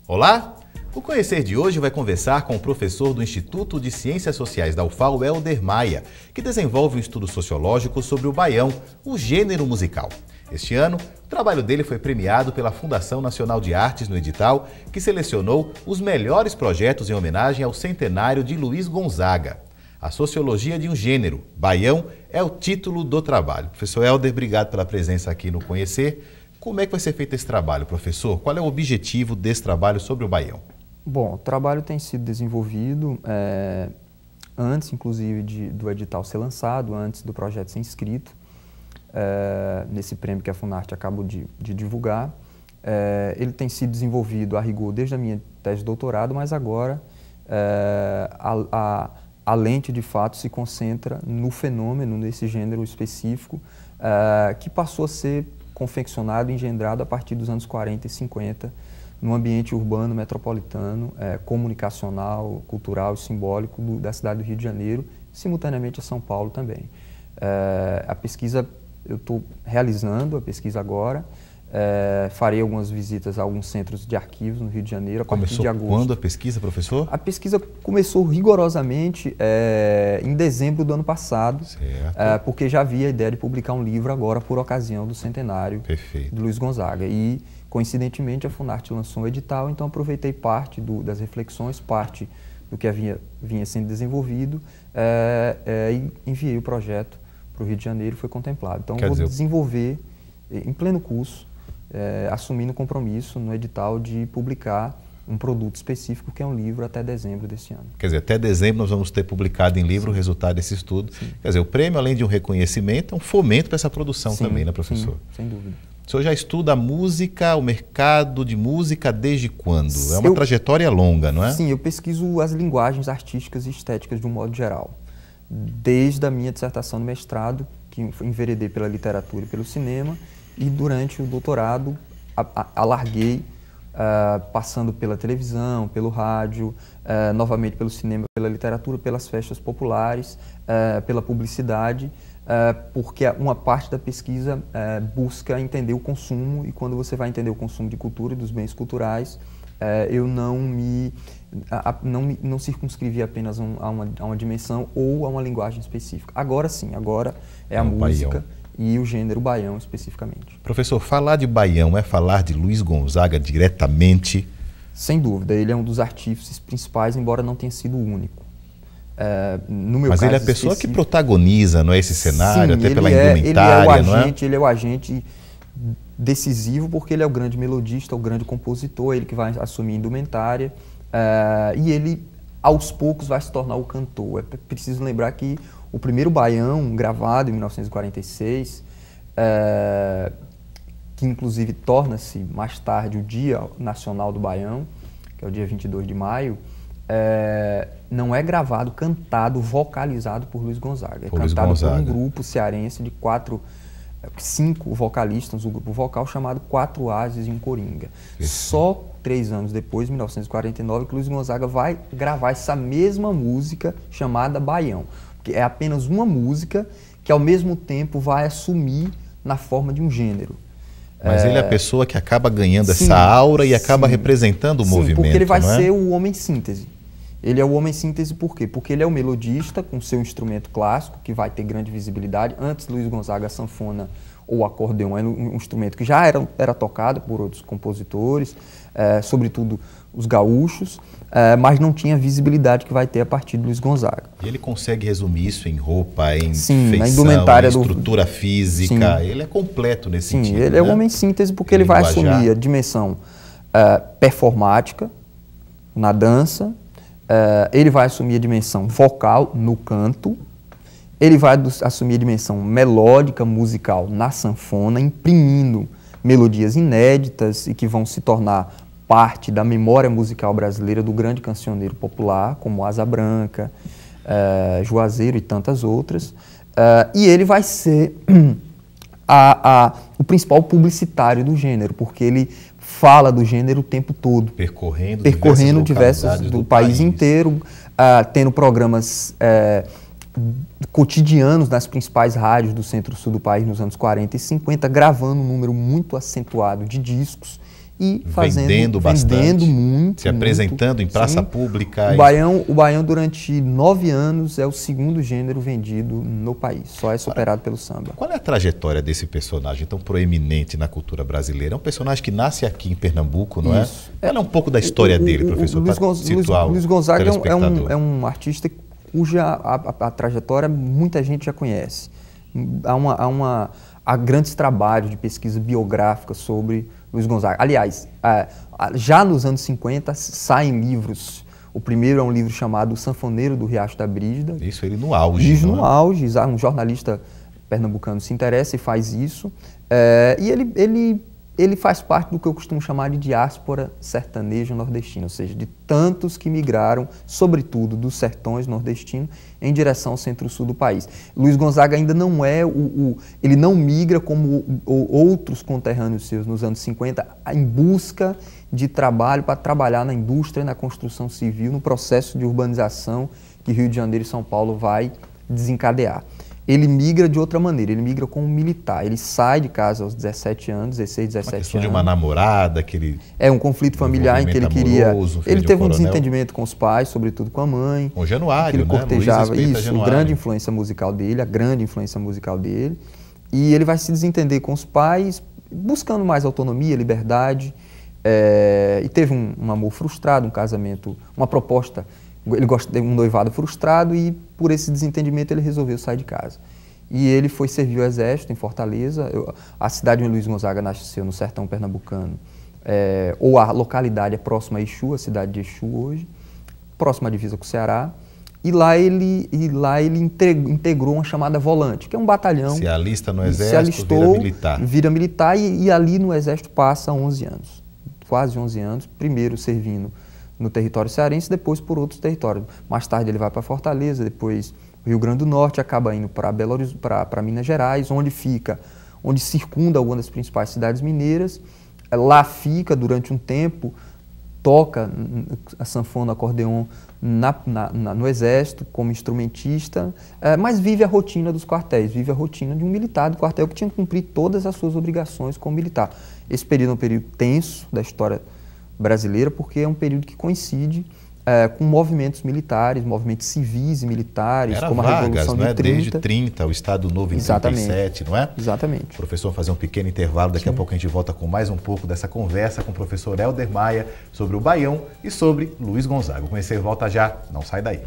Olá! O Conhecer de hoje vai conversar com o professor do Instituto de Ciências Sociais da UFAL, Helder Maia, que desenvolve um estudo sociológico sobre o baião, o gênero musical. Este ano, o trabalho dele foi premiado pela Fundação Nacional de Artes no edital, que selecionou os melhores projetos em homenagem ao centenário de Luiz Gonzaga. A Sociologia de um Gênero, Baião, é o título do trabalho. Professor Helder, obrigado pela presença aqui no Conhecer. Como é que vai ser feito esse trabalho, professor? Qual é o objetivo desse trabalho sobre o baião? Bom, o trabalho tem sido desenvolvido antes, inclusive, do edital ser lançado, antes do projeto ser inscrito, nesse prêmio que a Funarte acabou de divulgar. Ele tem sido desenvolvido a rigor desde a minha tese de doutorado, mas agora a lente, de fato, se concentra no fenômeno, nesse gênero específico, que passou a ser confeccionado e engendrado a partir dos anos 40 e 50, no ambiente urbano, metropolitano, comunicacional, cultural e simbólico da cidade do Rio de Janeiro, simultaneamente a São Paulo também. A pesquisa, eu estou realizando a pesquisa agora, farei algumas visitas a alguns centros de arquivos no Rio de Janeiro a partir de agosto. Quando a pesquisa, professor? A pesquisa começou rigorosamente em dezembro do ano passado, porque já havia a ideia de publicar um livro agora por ocasião do centenário do Luiz Gonzaga. E, coincidentemente, a Funarte lançou um edital, então aproveitei parte das reflexões, parte do que vinha sendo desenvolvido e enviei o projeto para o Rio de Janeiro e foi contemplado. Então, vou desenvolver em pleno curso, assumindo o compromisso no edital de publicar um produto específico, que é um livro, até dezembro deste ano. Quer dizer, até dezembro nós vamos ter publicado em livro o resultado desse estudo. Sim. Quer dizer, o prêmio, além de um reconhecimento, é um fomento para essa produção também, né, professor? Sim, sem dúvida. O senhor já estuda a música, o mercado de música desde quando? É uma trajetória longa, não é? Sim, eu pesquiso as linguagens artísticas e estéticas de um modo geral. Desde a minha dissertação de mestrado, que enveredei pela literatura e pelo cinema, e durante o doutorado alarguei, passando pela televisão, pelo rádio, novamente pelo cinema, pela literatura, pelas festas populares, pela publicidade, porque uma parte da pesquisa busca entender o consumo, e quando você vai entender o consumo de cultura e dos bens culturais, eu não circunscrevi apenas a uma dimensão ou a uma linguagem específica. Agora sim, agora é a música. Baião. E o gênero baião especificamente. Professor, falar de baião é falar de Luiz Gonzaga diretamente? Sem dúvida, ele é um dos artífices principais, embora não tenha sido o único. Mas ele é a pessoa que protagoniza, não é, esse cenário, até pela indumentária, não é? Ele é o agente decisivo, porque ele é o grande melodista, o grande compositor, ele que vai assumir a indumentária, e ele, aos poucos, vai se tornar o cantor. É preciso lembrar que o primeiro baião, gravado em 1946, que inclusive torna-se mais tarde o Dia Nacional do Baião, que é o dia 22 de maio, não é gravado, cantado, vocalizado por Luiz Gonzaga. É cantado por um grupo cearense de 5 vocalistas, um grupo vocal chamado Quatro Ases e um Coringa. Só 3 anos depois, em 1949, que Luiz Gonzaga vai gravar essa mesma música chamada Baião. Que é apenas uma música que, ao mesmo tempo, vai assumir na forma de um gênero. Mas ele é a pessoa que acaba ganhando essa aura e acaba representando o movimento, porque ele vai ser o homem síntese. Ele é o homem síntese por quê? Porque ele é o melodista com seu instrumento clássico, que vai ter grande visibilidade. Antes, Luiz Gonzaga, a sanfona ou o acordeão era um instrumento que já era tocado por outros compositores, sobretudo os gaúchos, mas não tinha a visibilidade que vai ter a partir de Luiz Gonzaga. E ele consegue resumir isso em roupa, em na indumentária, em estrutura física. Sim. Ele é completo nesse sentido. Ele é o homem síntese porque ele vai assumir a dimensão performática na dança, ele vai assumir a dimensão vocal no canto, ele vai assumir a dimensão melódica, musical na sanfona, imprimindo melodias inéditas e que vão se tornar parte da memória musical brasileira do grande cancioneiro popular, como Asa Branca, Juazeiro e tantas outras. E ele vai ser o principal publicitário do gênero, porque ele fala do gênero o tempo todo. Percorrendo diversos do país inteiro, tendo programas cotidianos nas principais rádios do centro-sul do país nos anos 40 e 50, gravando um número muito acentuado de discos e vendendo muito. Se apresentando em praça pública. O baião, durante 9 anos, é o segundo gênero vendido no país, só é superado pelo samba. Qual é a trajetória desse personagem tão proeminente na cultura brasileira? É um personagem que nasce aqui em Pernambuco, não é? Fala um pouco da história dele, professor, para Luiz Gonzaga é um artista cuja a trajetória muita gente já conhece. Há grandes trabalhos de pesquisa biográfica sobre Luiz Gonzaga. Aliás, já nos anos 50 saem livros. O primeiro é um livro chamado O Sanfoneiro do Riacho da Brígida. Isso, ele no auge. Isso no auge. Um jornalista pernambucano se interessa e faz isso. E ele faz parte do que eu costumo chamar de diáspora sertaneja nordestina, ou seja, de tantos que migraram, sobretudo dos sertões nordestinos, em direção ao centro-sul do país. Luiz Gonzaga ainda não é ele não migra como outros conterrâneos seus nos anos 50 em busca de trabalho para trabalhar na indústria e na construção civil, no processo de urbanização que Rio de Janeiro e São Paulo vai desencadear. Ele migra de outra maneira, ele migra como militar. Ele sai de casa aos 17 anos, 16, 17 anos. De uma namorada que ele... um conflito familiar em que ele queria... Ele teve um desentendimento com os pais, sobretudo com a mãe. Com o Januário, ele cortejava isso, a grande influência musical dele, E ele vai se desentender com os pais, buscando mais autonomia, liberdade. E teve um amor frustrado, um casamento, uma proposta... Ele gosta de um noivado frustrado e, por esse desentendimento, ele resolveu sair de casa. E ele foi servir o exército em Fortaleza. A cidade onde Luiz Gonzaga nasceu, no sertão pernambucano, ou a localidade é próxima a Exu, a cidade de Exu hoje, próxima à divisa com o Ceará. E lá ele integrou uma chamada volante, que é um batalhão. Se alista no exército, vira militar. Vira militar e ali no exército passa 11 anos, quase 11 anos, primeiro servindo no território cearense, depois por outros territórios. Mais tarde ele vai para Fortaleza, depois Rio Grande do Norte, acaba indo para Minas Gerais, onde circunda algumas das principais cidades mineiras. Lá fica durante um tempo, toca a sanfona, acordeon no exército como instrumentista, mas vive a rotina dos quartéis, vive a rotina de um militar do quartel que tinha que cumprir todas as suas obrigações como militar. Esse período é um período tenso da história brasileira, porque é um período que coincide com movimentos militares, movimentos civis e militares, como a Revolução de 30. Desde 30, o Estado Novo em 37, não é? Exatamente. Professor, vamos fazer um pequeno intervalo, daqui a pouco a gente volta com mais um pouco dessa conversa com o professor Helder Maia sobre o Baião e sobre Luiz Gonzaga. O Conhecer volta já, não sai daí.